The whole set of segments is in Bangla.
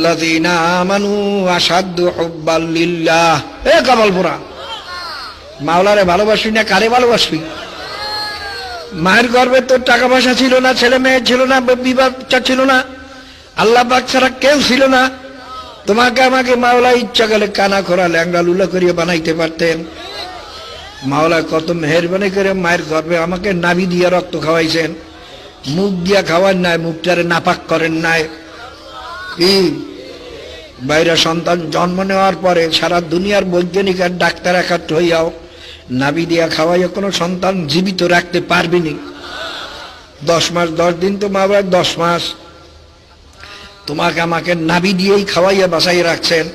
আল্লাযীনা আমানু আশাদ্দু হুব্বাল লিল্লাহ। এ কামালপুরা, মাওলারে ভালোবাসবি না কারে ভালোবাসবি? মায়ের গর্ভে তোর টাকা পয়সা ছিল না, ছেলে মেয়ে ছিল না, বিবাহ ছিল না, আল্লাহ পাক ছাড়া কেউ ছিল না। তোমাকে আমাকে মাওলা ইচ্ছা গেলে কানা খোরা ল্যাংড়া লুলা করিয়ে বানাইতে পারতেন। মাওলা কত মেহেরবানি করে মায়ের গর্ভে আমাকে নাভি দিয়ে রক্ত খাওয়াইছেন, মুখ দিয়া খাওয়ান নাই, মুখটারে নাপাক করেন নাই। কি বাইরে সন্তান জন্ম নেওয়ার পরে সারা দুনিয়ার বৈজ্ঞানিক আর ডাক্তার একাত্র হইয়াও নাভি দিয়া খাওয়াইয়া কোনো সন্তান জীবিত রাখতে পারবিনি। 10 মাস 10 দিন তো মা বাবা 10 মাস তোমাকে আমাকে নাভি দিয়েই খাওয়াইয়া বাঁচাইয়া রাখছেন।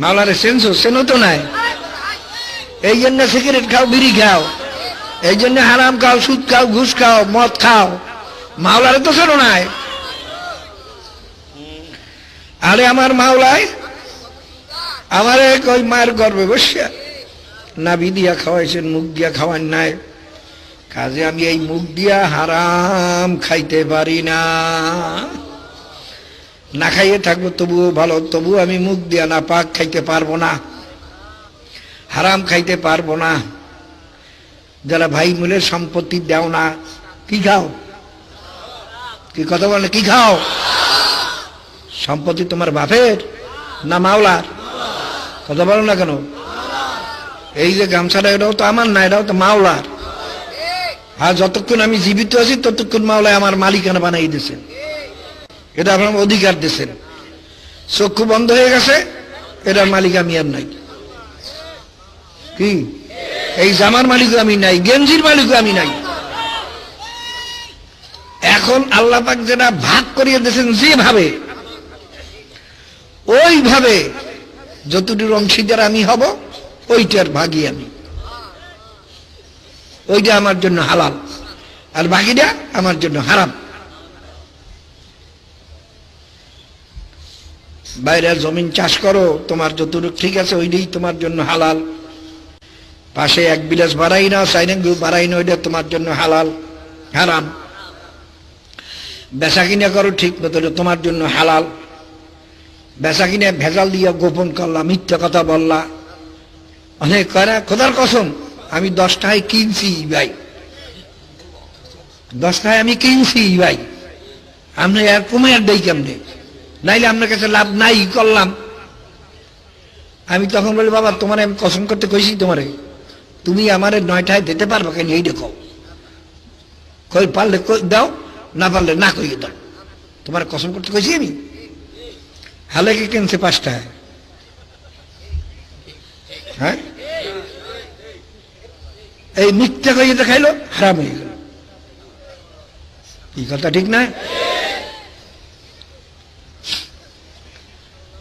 মাওলারে সেনও তো নাই। এই জন্য সিগারেট খাও, বিড়ি খাও, এই জন্য হারাম খাও, সুদ খাও, ঘুষ খাও, মদ খাও। মাওলারে তো সেনো নাই। আরে আমার মাওলায় আমারে ওই মায়ের গর্ভে বসিয়া নাভি দিয়া খাওয়াইছেন, মুখ দিয়া খাওয়ান নাই। কাজে আমি এই মুখ দিয়া হারাম খাইতে পারি না। না খাইয়ে থাকবো তবুও ভালো, তবুও আমি মুখ দিয়া না পাক খাইতে পারবো না, হারাম খাইতে পারবো না। যারা ভাই মিলে সম্পত্তি দাও না, কি খাও? কি কথা বলে? কি খাও? সম্পত্তি তোমার বাপের না মাওলার? কথা বলো না কেন? এই যে গামছাটা, এটাও তো আমার না, এটাও তো মাওলার। আর যতক্ষণ আমি জীবিত আছি ততক্ষণ মাওলায় আমার মালিকানা বানাই দিয়েছেন, এটা আমার অধিকার দিয়েছেন। চক্ষু বন্ধ হয়ে গেছে, এটার মালিক আমি আর নাই। কি এই জামার মালিকও আমি নাই, গেঞ্জির মালিকও আমি নাই। এখন আল্লাহ পাক যেটা ভাগ করিয়ে দিয়েছেন যেভাবে, ওইভাবে যতটুকু অংশীদার আমি হব ওইটার ভাগই আমি। ওইটা আমার জন্য হালাল, আর বাকিটা আমার জন্য হারাম। বাইরে জমিন চাষ করো, তোমার যতটুকু ঠিক আছে ওইটাই তোমার জন্য হালাল। পাশে 1 বিলাস বাড়াই না, সাইনেঙ্গু বাড়াই না, ওইটা তোমার জন্য হালাল, হারাম। বেচা কিনা করো ঠিক মতো, তোমার জন্য হালাল। বেচা কিনে ভেজাল দিয়া গোপন করলা, মিথ্যা কথা বললা, অনেক করে খোদার কসম আমি 10 টাকায় কিনছি ভাই, 10 টাকায় আমি কিনছি ভাই, আপনি আর কমে দেই কেমনে? নাইলে আপনার কাছে লাভ নাই করলাম। আমি তখন বলি, বাবা তোমার আমি কসম করতে কইছি তোমারে, তুমি আমারে 9 টাকায় দিতে পারবে কেন? এই দেখো, কই পারলে দাও, না পারলে না কইয়ে দাও। তোমার কসম করতে কইছি আমি। হালে কি কিনছে 5 টাকায়? হ্যাঁ, এই মিথ্যা কইয়ে দেখাইলো, হারাম হয়ে গেল। এই কথা ঠিক না?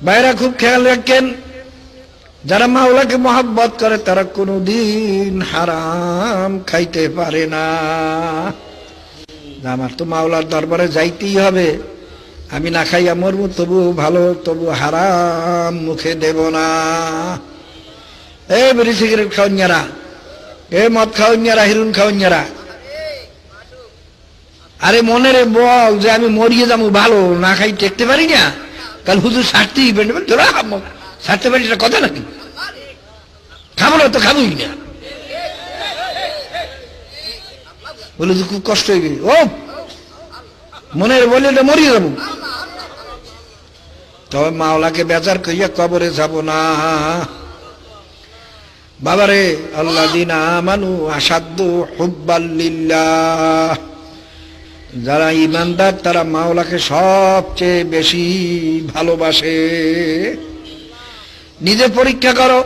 বাইরা খুব খেয়াল রাখেন, যারা মাওলাকে মহব্বত করে তারা কোনোদিন হারাম খাইতে পারে না। আমার তো মাওলার দরবারে যাইতেই হবে, আমি না খাইয়া মরবো তবু ভালো, তবু হারাম মুখে দেব না। এ বিড়ি সিগারেট খাওয়ার, এ মদ খাওয়ার, হিরুন খাওয়ার, আরে মনে রে বল যে আমি মরিয়ে যাবো, ভালো না খাই টেকতে পারি না, কাল হুজুর ছাড়তেই তোরা ছাড়তে পারি, এটা কথা নাকি? খাবো না তো খাবোই না, বলে যে খুব কষ্ট হয়ে গেল। ও মনে রে বলে এটা মরিয়ে যাবো, তবে মাওলাকে বেজার কইয়া কবরে যাব না। বাবারে, আল্লাযীনা আমানু আশাদ্দু হুব্বাল লিল্লাহ, যারা ঈমানদার তারা মাওলাকে সবচেয়ে বেশি ভালোবাসে। নিজে পরীক্ষা করো,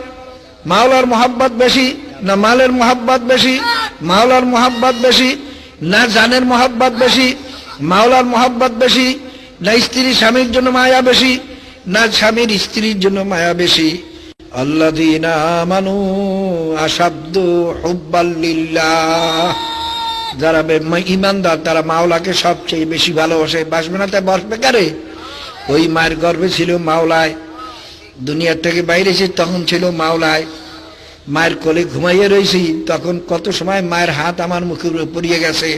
মাওলার মোহাব্বত বেশি না মালের মোহাব্বত বেশি? মাওলার মোহাব্বত বেশি না জানের মোহাব্বত বেশি? মাওলার মোহাব্বত বেশি না স্ত্রী স্বামীর জন্য মায়া বেশি না স্বামীর স্ত্রীর জন্য মায়া বেশি? আল্লাযীনা আমানু আশাদ্দু হুব্বাল লিল্লাহ, যারা ঈমানদার তারা মাওলাকে সবচেয়ে বেশি ভালোবাসে। বাসবে না তাই বসবে কারে? ওই মায়ের গর্ভে ছিল মাওলায়, দুনিয়ার থেকে বাইরে এসে তখন ছিল মাওলায়। মায়ের কোলে ঘুমাইয়ে রয়েছি, তখন কত সময় মায়ের হাত আমার মুখের উপরে পড়িয়ে গেছে।